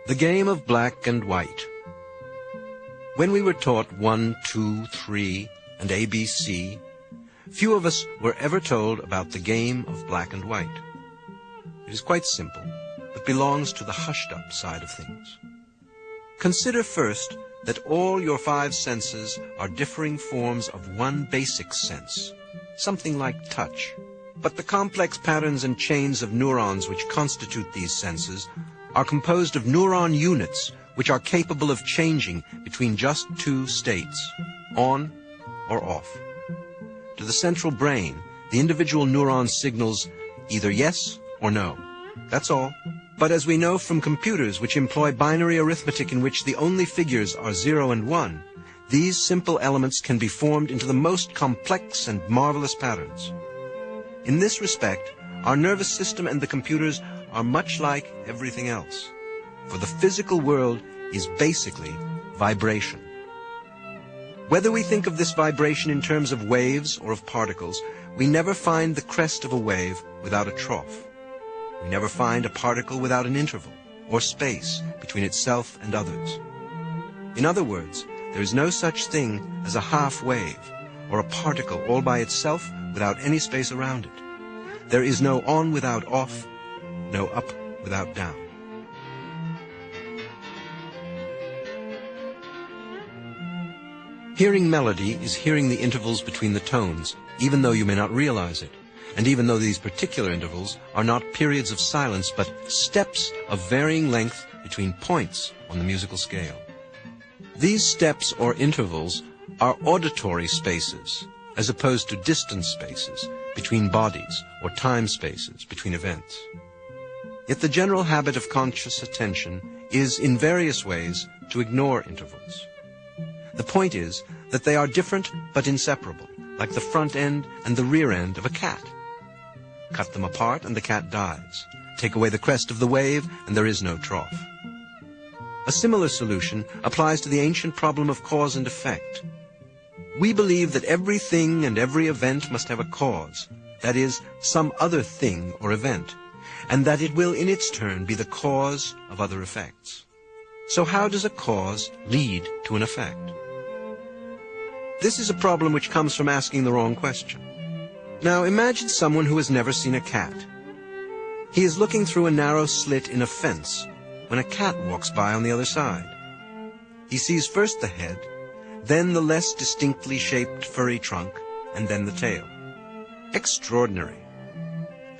The game of black and white. When we were taught 1, 2, 3, and ABC, few of us were ever told about the game of black and white. It is quite simple, but belongs to the hushed-up side of things. Consider first that all your 5 senses are differing forms of one basic sense, something like touch. But the complex patterns and chains of neurons which constitute these senses are composed of neuron units which are capable of changing between just 2 states, on or off. To the central brain, the individual neuron signals either yes or no. That's all. But as we know from computers which employ binary arithmetic in which the only figures are 0 and 1, these simple elements can be formed into the most complex and marvelous patterns. In this respect, our nervous system and the computers are much like everything else, for the physical world is basically vibration. Whether we think of this vibration in terms of waves or of particles, we never find the crest of a wave without a trough. We never find a particle without an interval or space between itself and others. In other words, there is no such thing as a half wave or a particle all by itself without any space around it. There is no on without off, no up without down. Hearing melody is hearing the intervals between the tones, even though you may not realize it, and even though these particular intervals are not periods of silence, but steps of varying length between points on the musical scale. These steps or intervals are auditory spaces, as opposed to distance spaces between bodies or time spaces between events. Yet the general habit of conscious attention is, in various ways, to ignore intervals. The point is that they are different but inseparable, like the front end and the rear end of a cat. Cut them apart and the cat dies. Take away the crest of the wave and there is no trough. A similar solution applies to the ancient problem of cause and effect. We believe that everything and every event must have a cause, that is, some other thing or event, and that it will in its turn be the cause of other effects. So how does a cause lead to an effect? This is a problem which comes from asking the wrong question. Now imagine someone who has never seen a cat. He is looking through a narrow slit in a fence when a cat walks by on the other side. He sees first the head, then the less distinctly shaped furry trunk, and then the tail. Extraordinary.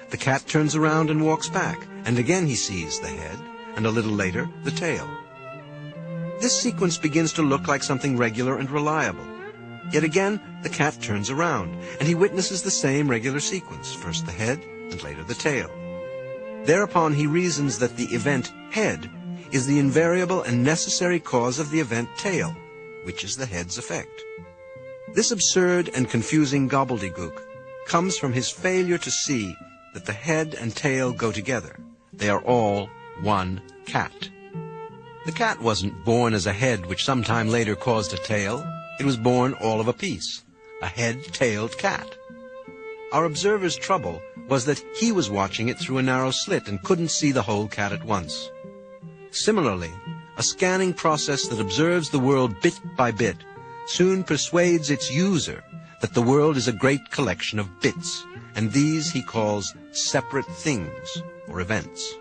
The cat turns around and walks back, and again he sees the head, and a little later the tail. This sequence begins to look like something regular and reliable. Yet again, the cat turns around, and he witnesses the same regular sequence, first the head, and later the tail. Thereupon he reasons that the event head is the invariable and necessary cause of the event tail, which is the head's effect. This absurd and confusing gobbledygook comes from his failure to see that the head and tail go together. They are all one cat. The cat wasn't born as a head which sometime later caused a tail. It was born all of a piece, a head-tailed cat. Our observer's trouble was that he was watching it through a narrow slit and couldn't see the whole cat at once. Similarly, a scanning process that observes the world bit by bit soon persuades its user that the world is a great collection of bits, and these he calls separate things or events.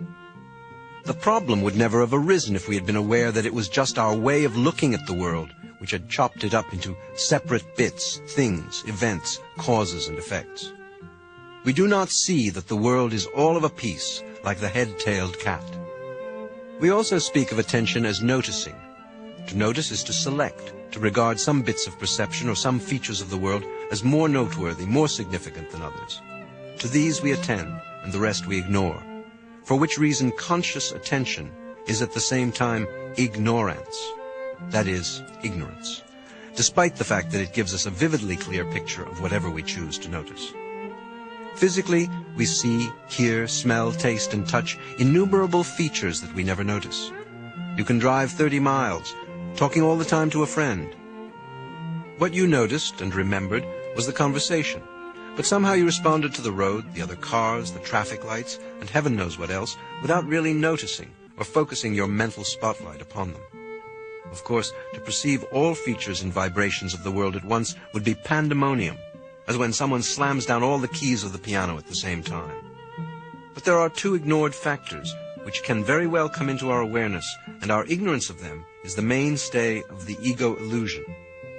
The problem would never have arisen if we had been aware that it was just our way of looking at the world which had chopped it up into separate bits, things, events, causes, and effects. We do not see that the world is all of a piece, like the head-tailed cat. We also speak of attention as noticing. To notice is to select, to regard some bits of perception or some features of the world as more noteworthy, more significant than others. To these we attend, and the rest we ignore, for which reason conscious attention is at the same time ignorance. That is, ignorance, despite the fact that it gives us a vividly clear picture of whatever we choose to notice. Physically, we see, hear, smell, taste, and touch innumerable features that we never notice. You can drive 30 miles, talking all the time to a friend. What you noticed and remembered was the conversation, but somehow you responded to the road, the other cars, the traffic lights, and heaven knows what else, without really noticing or focusing your mental spotlight upon them. Of course, to perceive all features and vibrations of the world at once would be pandemonium, as when someone slams down all the keys of the piano at the same time. But there are two ignored factors which can very well come into our awareness, and our ignorance of them is the mainstay of the ego illusion,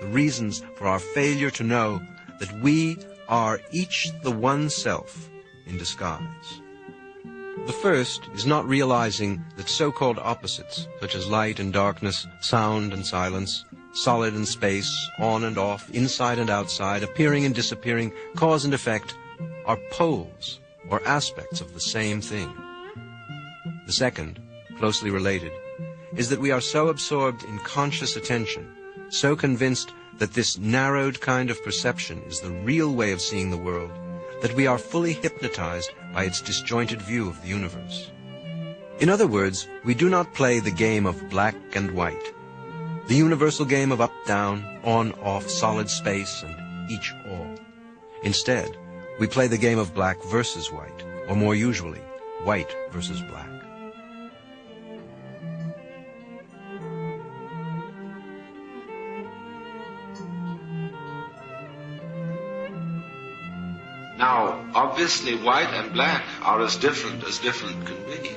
the reasons for our failure to know that we are each the one self in disguise. The first is not realizing that so-called opposites, such as light and darkness, sound and silence, solid and space, on and off, inside and outside, appearing and disappearing, cause and effect, are poles or aspects of the same thing. The second, closely related, is that we are so absorbed in conscious attention, so convinced that this narrowed kind of perception is the real way of seeing the world, that we are fully hypnotized by its disjointed view of the universe. In other words, we do not play the game of black and white, the universal game of up-down, on-off, solid space, and each all. Instead, we play the game of black versus white, or more usually, white versus black. Now, obviously, white and black are as different can be.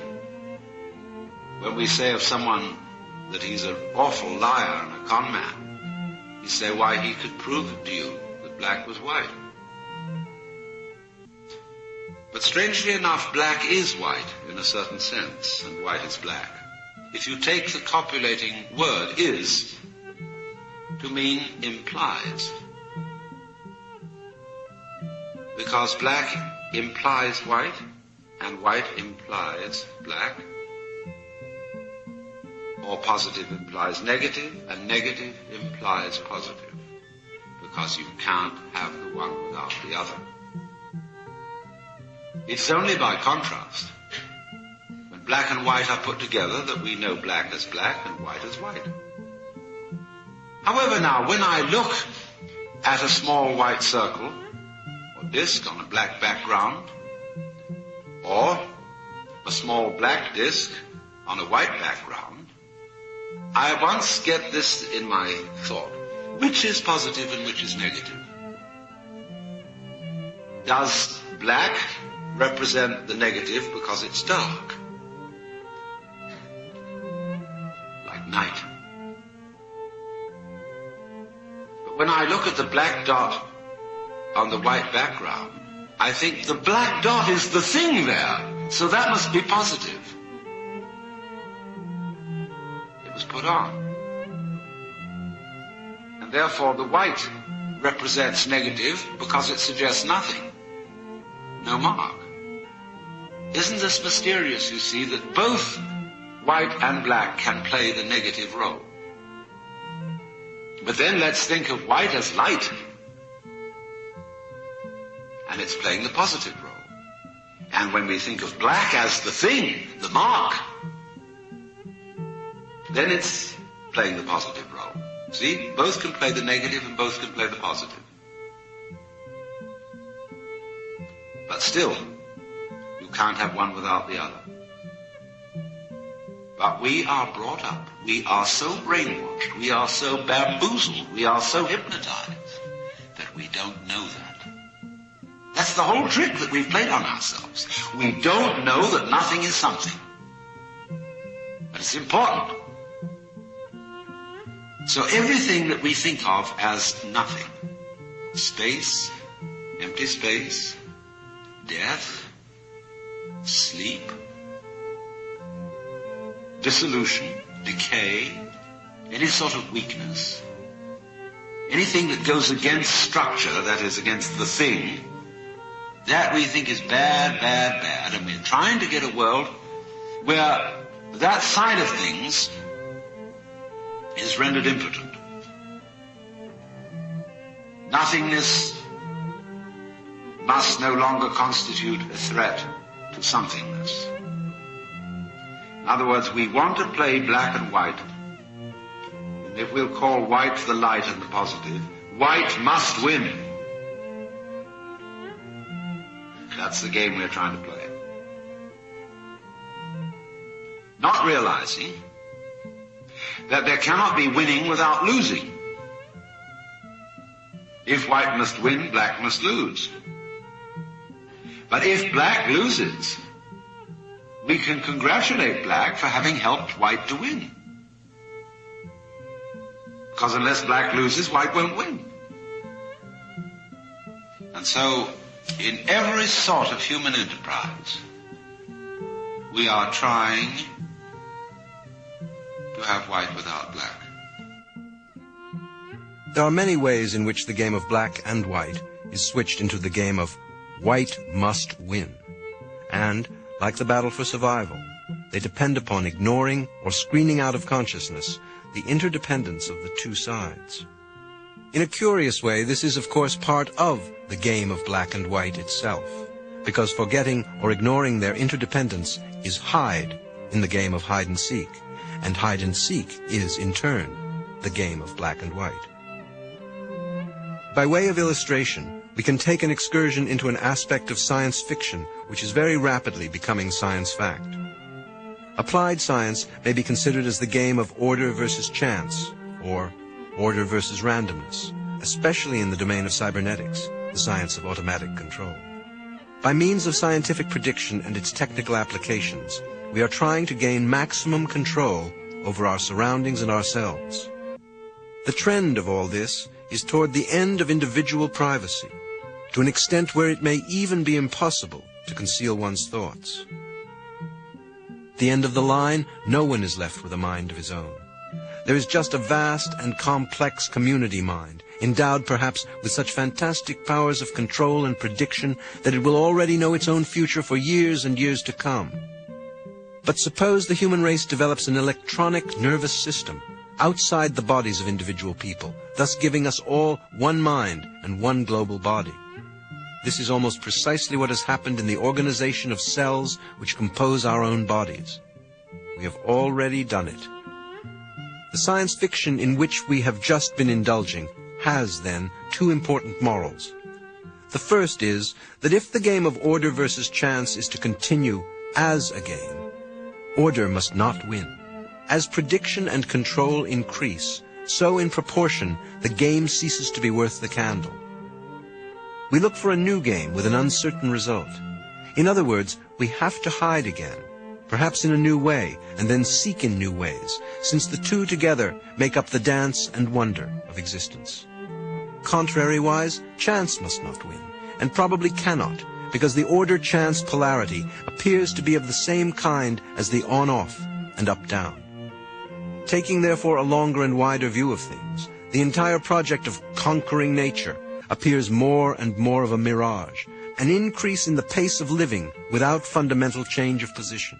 When we say of someone that he's an awful liar and a con man, you say, why, he could prove it to you that black was white. But strangely enough, black is white in a certain sense, and white is black. If you take the copulating word is to mean implies, because black implies white, and white implies black, or positive implies negative, and negative implies positive, because you can't have the one without the other. It's only by contrast, when black and white are put together, that we know black as black and white as white. However, now, when I look at a small white circle, disk on a black background, or a small black disk on a white background, I once get this in my thought: which is positive and which is negative? Does black represent the negative because it's dark, like night? But when I look at the black dot on the white background, I think the black dot is the thing there, so that must be positive. It was put on. And therefore the white represents negative because it suggests nothing, no mark. Isn't this mysterious, you see, that both white and black can play the negative role? But then let's think of white as light, and it's playing the positive role. And when we think of black as the thing, the mark, then it's playing the positive role. See, both can play the negative and both can play the positive. But still, you can't have one without the other. But we are brought up, we are so brainwashed, we are so bamboozled, we are so hypnotized that we don't know that. That's the whole trick that we've played on ourselves. We don't know that nothing is something. But it's important. So everything that we think of as nothing, space, empty space, death, sleep, dissolution, decay, any sort of weakness, anything that goes against structure, that is against the thing, that we think is bad, bad, bad, and we're trying to get a world where that side of things is rendered impotent. Nothingness must no longer constitute a threat to somethingness. In other words, we want to play black and white, and if we'll call white the light and the positive, white must win. That's the game we're trying to play. not realizing that there cannot be winning without losing. If white must win, black must lose. But if black loses, we can congratulate black for having helped white to win. Because unless black loses, white won't win. And so, in every sort of human enterprise, we are trying to have white without black. There are many ways in which the game of black and white is switched into the game of white must win. And, like the battle for survival, they depend upon ignoring or screening out of consciousness the interdependence of the two sides. In a curious way, this is of course part of the game of black and white itself, because forgetting or ignoring their interdependence is hide in the game of hide and seek is, in turn, the game of black and white. By way of illustration, we can take an excursion into an aspect of science fiction which is very rapidly becoming science fact. Applied science may be considered as the game of order versus chance, or order versus randomness, especially in the domain of cybernetics, the science of automatic control. By means of scientific prediction and its technical applications, we are trying to gain maximum control over our surroundings and ourselves. The trend of all this is toward the end of individual privacy, to an extent where it may even be impossible to conceal one's thoughts. At the end of the line, no one is left with a mind of his own. There is just a vast and complex community mind, endowed perhaps with such fantastic powers of control and prediction that it will already know its own future for years and years to come. But suppose the human race develops an electronic nervous system outside the bodies of individual people, thus giving us all one mind and one global body. This is almost precisely what has happened in the organization of cells which compose our own bodies. We have already done it. The science fiction in which we have just been indulging has, then, two important morals. The first is that if the game of order versus chance is to continue as a game, order must not win. As prediction and control increase, so in proportion the game ceases to be worth the candle. We look for a new game with an uncertain result. In other words, we have to hide again, perhaps in a new way, and then seek in new ways, since the two together make up the dance and wonder of existence. Contrariwise, chance must not win, and probably cannot, because the order-chance polarity appears to be of the same kind as the on-off and up-down. Taking therefore a longer and wider view of things, the entire project of conquering nature appears more and more of a mirage, an increase in the pace of living without fundamental change of position.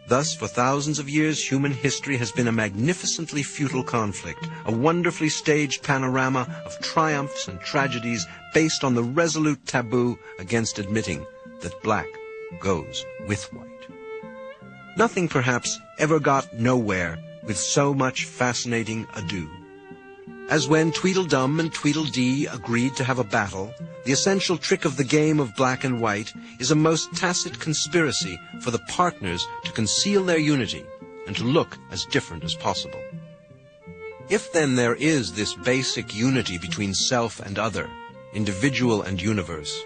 Thus, for thousands of years, human history has been a magnificently futile conflict, a wonderfully staged panorama of triumphs and tragedies based on the resolute taboo against admitting that black goes with white. Nothing, perhaps, ever got nowhere with so much fascinating ado. As when Tweedledum and Tweedledee agreed to have a battle, the essential trick of the game of black and white is a most tacit conspiracy for the partners to conceal their unity and to look as different as possible. If then there is this basic unity between self and other, individual and universe,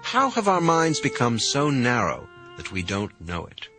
how have our minds become so narrow that we don't know it?